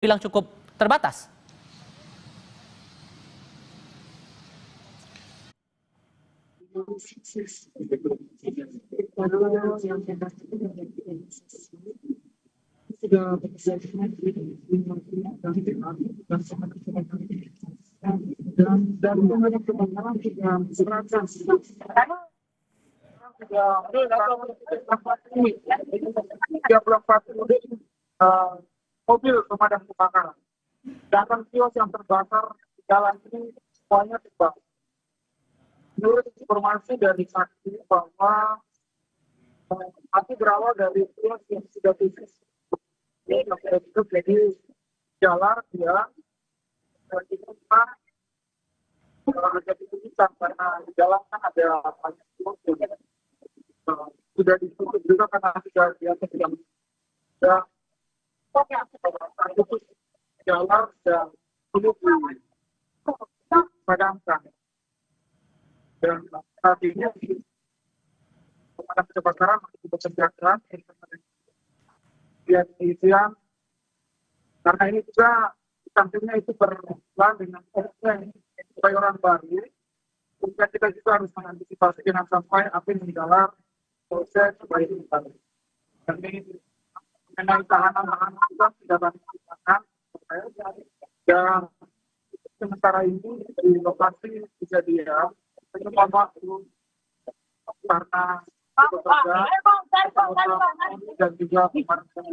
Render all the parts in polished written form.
bilang cukup terbatas. Mobil pemadam kebakaran. Sedangkan kios yang terbakar di jalan ini semuanya terbakar. Menurut informasi dari saksi bahwa api berawal dari kios yang sudah tutup. Jadi jalan dia kita ada kesulitan karena di jalan kan ada banyak kios yang sudah ditutup juga karena sudah di atas yang sudah tutup jalan dan belum dipadamkan. Dan saat ini pemadam kebakaran masih bekerja keras siang karena ini juga di sampingnya itu berjalan dengan Kebayoran Baru. Sehingga kita juga harus mengantisipasi jangan sampai api menjalar proses Kebayoran Baru. Dan ini mengenai tahanan juga tidak banyak digunakan. Dan sementara ini di lokasi kejadian penyebab waktu karena bekerja dan juga pemadam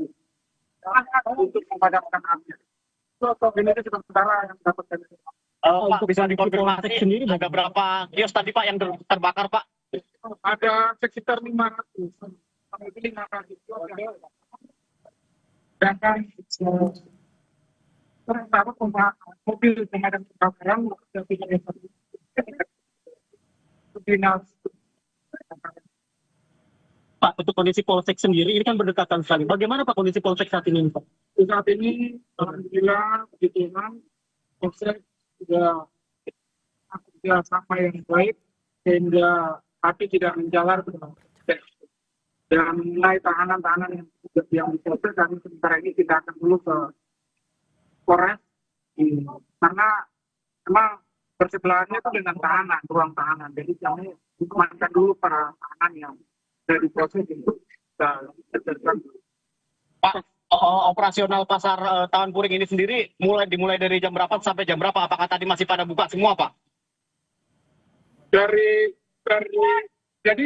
untuk memadamkan api. Ini itu sementara yang dapat kami. Pak, bisa dikonfirmasi sendiri ada berapa kios tadi Pak yang terbakar Pak? Ada sekitar 500. Kami pilih 500 kios yang sedangkan sementara mobil pemadam kebakaran sudah tidak dinas. Pak, untuk kondisi Polsek sendiri ini kan berdekatan sekali. Bagaimana Pak kondisi Polsek saat ini Pak? Saat ini alhamdulillah puji Tuhan Polsek sudah sama yang baik sehingga api tidak menjalar ke Polsek. Dan mulai tahanan-tahanan yang di Polsek kami sementara ini tidak akan dulu ke Polres karena memang bersebelahannya itu dengan tahanan, ruang tahanan. Jadi kami mengamankan dulu para tahanan yang dari proses itu terjadi. Pak, operasional pasar Taman Puring ini sendiri dimulai dari jam berapa sampai jam berapa? Apakah tadi masih pada buka semua Pak? Jadi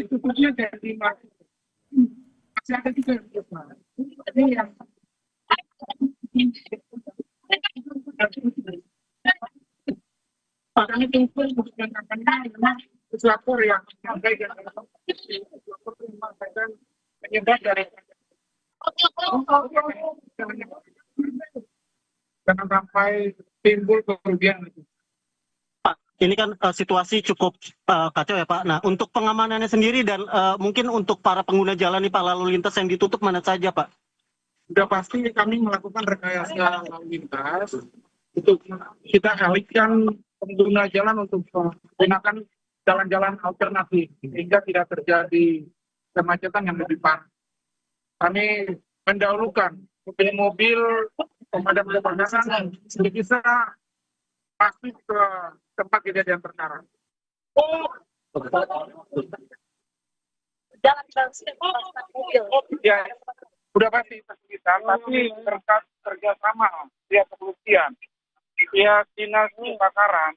tutupnya dari masih ada juga ini yang kami tunggu untuk memang pelapor yang menyampaikan penyebab dari jangan sampai timbul kerugian. Pak, ini kan situasi cukup kacau ya Pak. Nah, untuk pengamanannya sendiri dan mungkin untuk para pengguna jalan nih Pak, lalu lintas yang ditutup mana saja Pak? Sudah pasti kami melakukan rekayasa lalu lintas untuk kita alihkan pengguna jalan untuk menggunakan jalan-jalan alternatif sehingga tidak terjadi kemacetan yang lebih parah. Kami mendahulukan mobil pemadam kebakaran bisa masuk ke tempat kejadian perkara. Ya, sudah pasti kita, tapi kerjasama pihak kepolisian, pihak dinas kebakaran,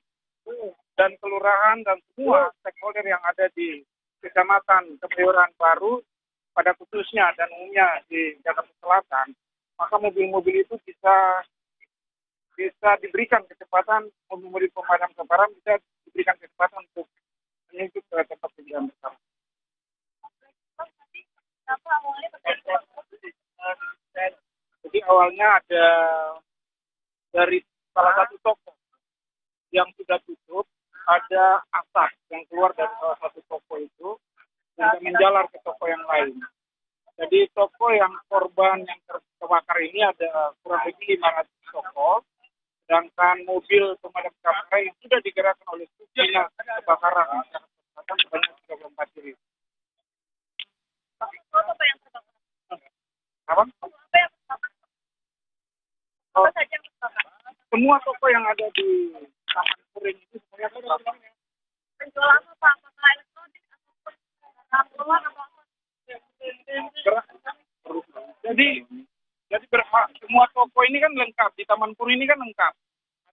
dan kelurahan dan semua stakeholder yang ada di Kecamatan Kebayoran Baru, pada khususnya dan umumnya di Jakarta Selatan, maka mobil-mobil itu bisa diberikan kecepatan, mobil-mobil pemadam kebakaran bisa diberikan kecepatan untuk menuju ke tempat kejadian perkara. Jadi awalnya ada dari salah satu toko yang sudah tutup, ada asap yang keluar dari salah satu toko itu dan menjalar ke toko yang lain. Jadi toko yang korban yang terbakar ini ada kurang lebih 500 toko, sedangkan mobil pemadam kebakaran yang sudah digerakkan oleh dinas kebakaran sebanyak 34 unit. Apa? Oh, semua toko yang ada di Taman Puring itu semuanya Penjual apa Pak? Apakah elektronik ataupun keperluan atau apa? jadi semua toko ini kan lengkap di Taman Puring ini kan lengkap.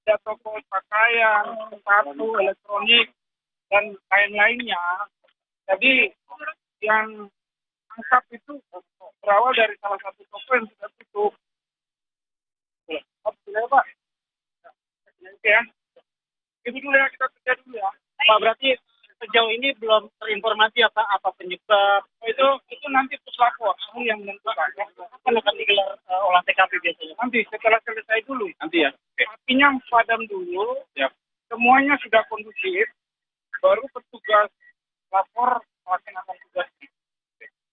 Ada toko pakaian, sepatu, elektronik dan lain-lainnya. Jadi yang angkap itu berawal dari salah satu toko yang sudah tutup. Boleh Pak? Oke ya. Itu dulu ya, kita kerja dulu ya. Pak, berarti sejauh ini belum terinformasi apa penyebab. Itu nanti puslapor, ahli yang menentukan. Kapan akan digelar olah TKP biasanya? Nanti setelah selesai dulu. Nanti ya. Apinya padam dulu, semuanya sudah kondusif, baru petugas lapor melaksanakan tugas.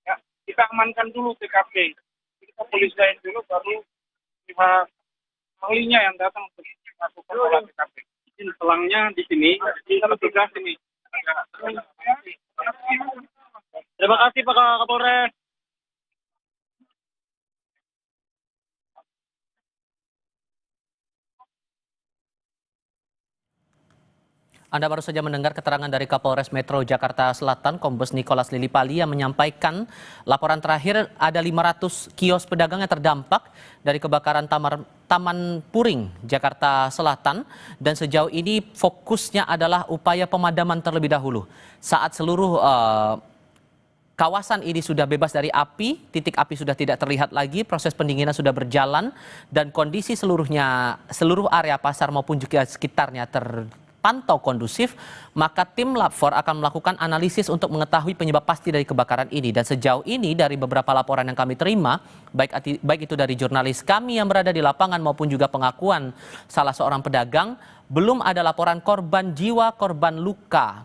Ya, kita amankan dulu TKP. Kita polisiin dulu, baru pihak ahlinya yang datang untuk melakukan olah TKP. Selangnya di sini, Petugas ini. Terima kasih Pak Kapolres. Anda baru saja mendengar keterangan dari Kapolres Metro Jakarta Selatan, Kombes Nicholas Lilipali, yang menyampaikan laporan terakhir ada 500 kios pedagang yang terdampak dari kebakaran Taman Puring, Jakarta Selatan. Dan sejauh ini fokusnya adalah upaya pemadaman terlebih dahulu. Saat seluruh kawasan ini sudah bebas dari api, titik api sudah tidak terlihat lagi, proses pendinginan sudah berjalan, dan kondisi seluruh area pasar maupun juga sekitarnya terpantau kondusif, maka tim Lab 4 akan melakukan analisis untuk mengetahui penyebab pasti dari kebakaran ini. Dan sejauh ini dari beberapa laporan yang kami terima, baik itu dari jurnalis kami yang berada di lapangan maupun juga pengakuan salah seorang pedagang, belum ada laporan korban jiwa, korban luka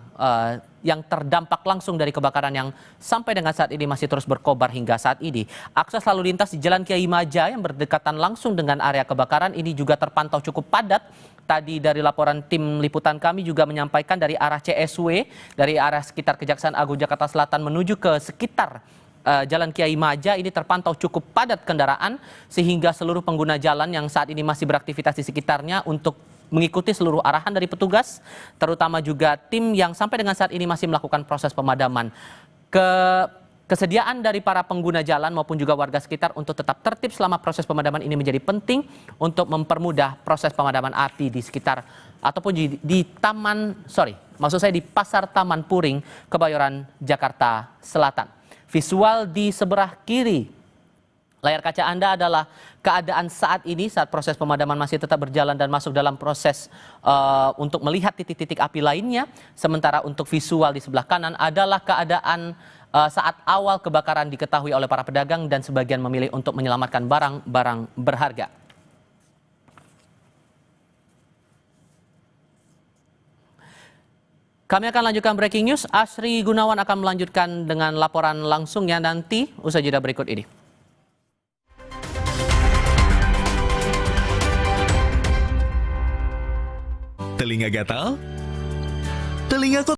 yang terdampak langsung dari kebakaran yang sampai dengan saat ini masih terus berkobar hingga saat ini. Akses lalu lintas di Jalan Kiai Maja yang berdekatan langsung dengan area kebakaran ini juga terpantau cukup padat. Tadi dari laporan tim liputan kami juga menyampaikan dari arah CSW, dari arah sekitar Kejaksaan Agung Jakarta Selatan menuju ke sekitar Jalan Kiai Maja ini terpantau cukup padat kendaraan, sehingga seluruh pengguna jalan yang saat ini masih beraktivitas di sekitarnya untuk mengikuti seluruh arahan dari petugas, terutama juga tim yang sampai dengan saat ini masih melakukan proses pemadaman. Kesediaan dari para pengguna jalan maupun juga warga sekitar untuk tetap tertib selama proses pemadaman ini menjadi penting untuk mempermudah proses pemadaman api di sekitar ataupun di Pasar Taman Puring, Kebayoran, Jakarta Selatan. Visual di sebelah kiri layar kaca Anda adalah keadaan saat ini saat proses pemadaman masih tetap berjalan dan masuk dalam proses untuk melihat titik-titik api lainnya. Sementara untuk visual di sebelah kanan adalah keadaan saat awal kebakaran diketahui oleh para pedagang dan sebagian memilih untuk menyelamatkan barang-barang berharga. Kami akan lanjutkan breaking news. Asri Gunawan akan melanjutkan dengan laporan langsungnya nanti usai jeda berikut ini. Telinga gatal? Telinga